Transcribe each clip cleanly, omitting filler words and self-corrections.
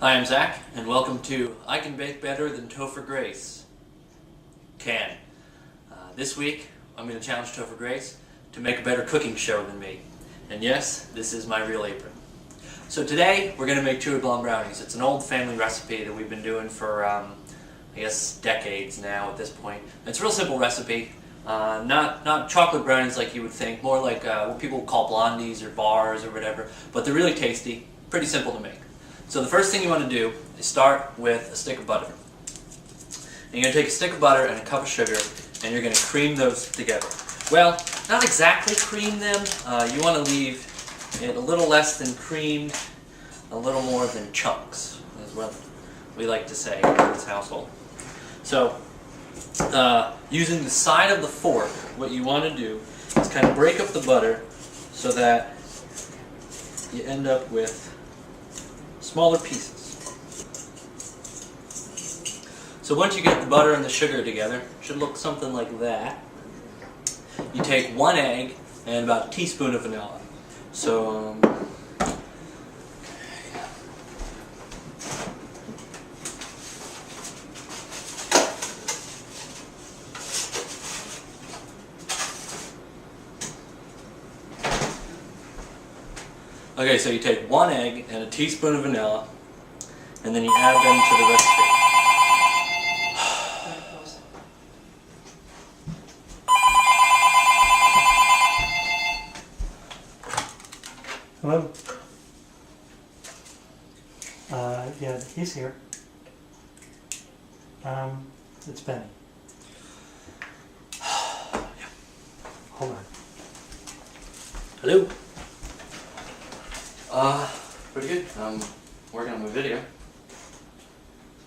Hi, I'm Zach, and welcome to I Can Bake Better Than Topher Grace Can. This week, I'm going to challenge Topher Grace to make a better cooking show than me. And yes, this is my real apron. So today, we're going to make cherry blonde brownies. It's an old family recipe that we've been doing for, I guess, decades now at this point. It's a real simple recipe. Not chocolate brownies like you would think, more like what people call blondies or bars or whatever, but they're really tasty, pretty simple to make. So the first thing you want to do is start with a stick of butter. And you're going to take a stick of butter and a cup of sugar, and you're going to cream those together. Well, not exactly cream them. You want to leave it a little less than creamed, a little more than chunks, is what we like to say in this household. So, using the side of the fork, what you want to do is kind of break up the butter so that you end up with smaller pieces. So once you get the butter and the sugar together, it should look something like that. You take 1 egg and about a teaspoon of vanilla. So okay, so you take 1 egg and a teaspoon of vanilla, and then you add them to the recipe. Hello? Yeah, he's here. It's Benny. Hold on. Hello? Pretty good. Working on my video.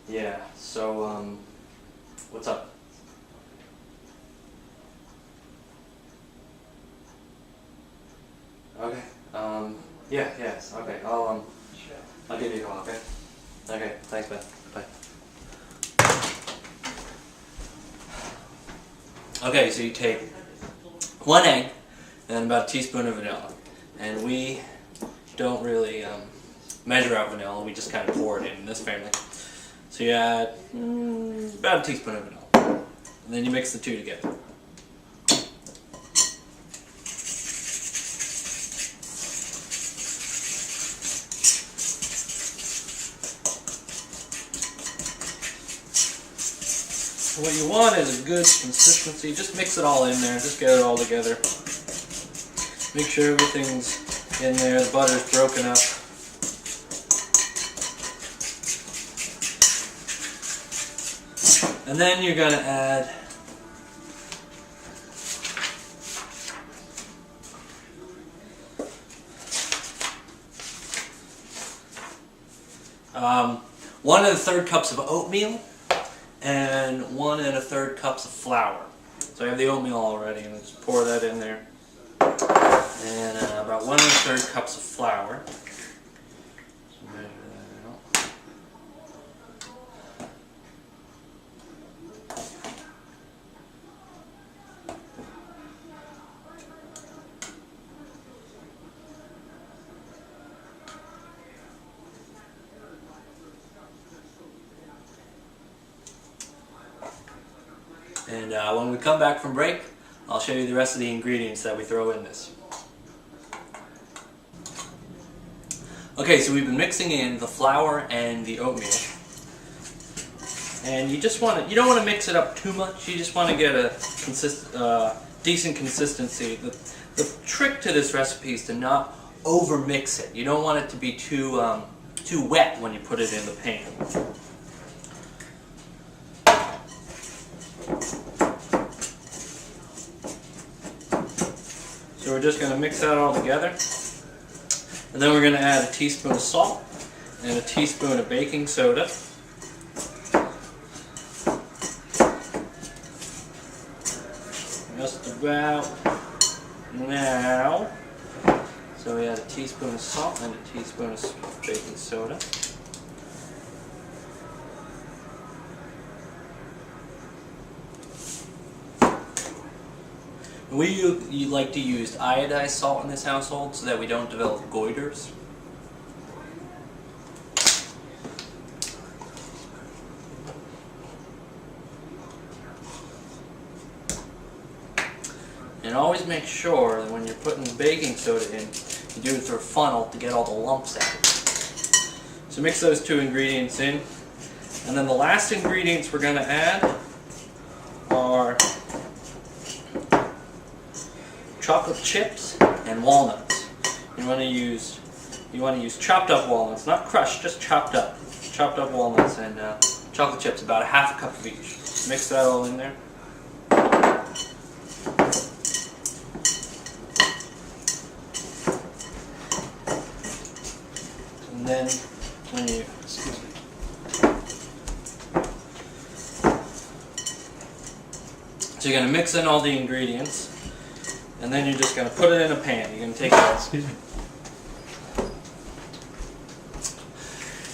Yeah, so, what's up? Okay, yes, okay, I'll give you a call, okay? Okay, thanks, Ben. Bye. Okay, so you take 1 egg and about a teaspoon of vanilla, and we don't really measure out vanilla, we just kind of pour it in this family. So you add about a teaspoon of vanilla, and then you mix the two together. What you want is a good consistency. Just mix it all in there, just get it all together. Make sure everything's in there, the butter's broken up. And then you're going to add one and a third cups of oatmeal and 1 1/3 cups of flour. So I have the oatmeal already, and I just pour that in there. And about 1 1/3 cups of flour. So measure that out. And when we come back from break, I'll show you the rest of the ingredients that we throw in this. Okay, so we've been mixing in the flour and the oatmeal. And you don't want to mix it up too much, you just want to get a decent consistency. The trick to this recipe is to not over mix it. You don't want it to be too wet when you put it in the pan. So we're just going to mix that all together. And then we're going to add a teaspoon of salt and a teaspoon of baking soda. Just about now. So we add a teaspoon of salt and a teaspoon of baking soda. We like to use iodized salt in this household so that we don't develop goiters. And always make sure that when you're putting baking soda in, you do it through a funnel to get all the lumps out. So mix those two ingredients in. And then the last ingredients we're going to add are chocolate chips and walnuts. You want to use chopped up walnuts, not crushed, just chopped up walnuts, and chocolate chips, about a half a cup of each. Mix that all in there. And then when you, excuse me. So you're going to mix in all the ingredients, and then you're just going to put it in a pan. You're going to take a, Excuse me.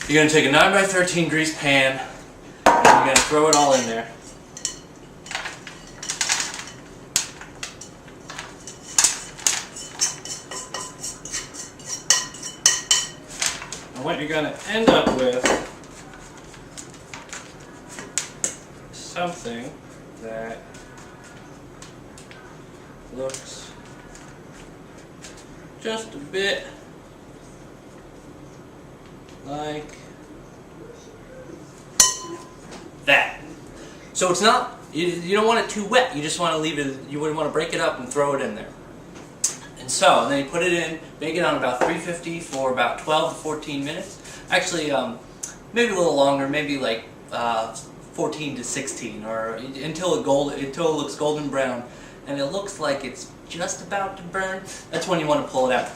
You're going to take a 9x13 grease pan, and you're going to throw it all in there. And what you're going to end up with is something that looks just a bit like that. So it's not, you don't want it too wet, you just want to leave it, you would want to break it up and throw it in there. And then you put it in, bake it on about 350 for about 12 to 14 minutes. Actually, maybe a little longer, maybe like 14 to 16, or until it looks golden brown and it looks like it's just about to burn. That's when you want to pull it out.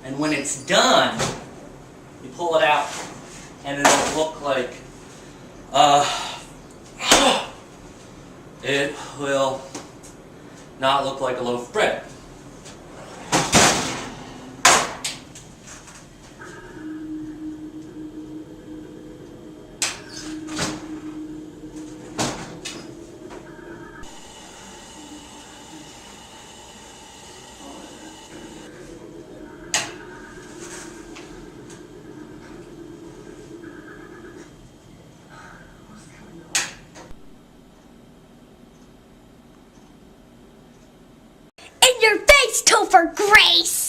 And when it's done, you pull it out and it'll look like it will not look like a loaf of bread. In your face, Topher Grace!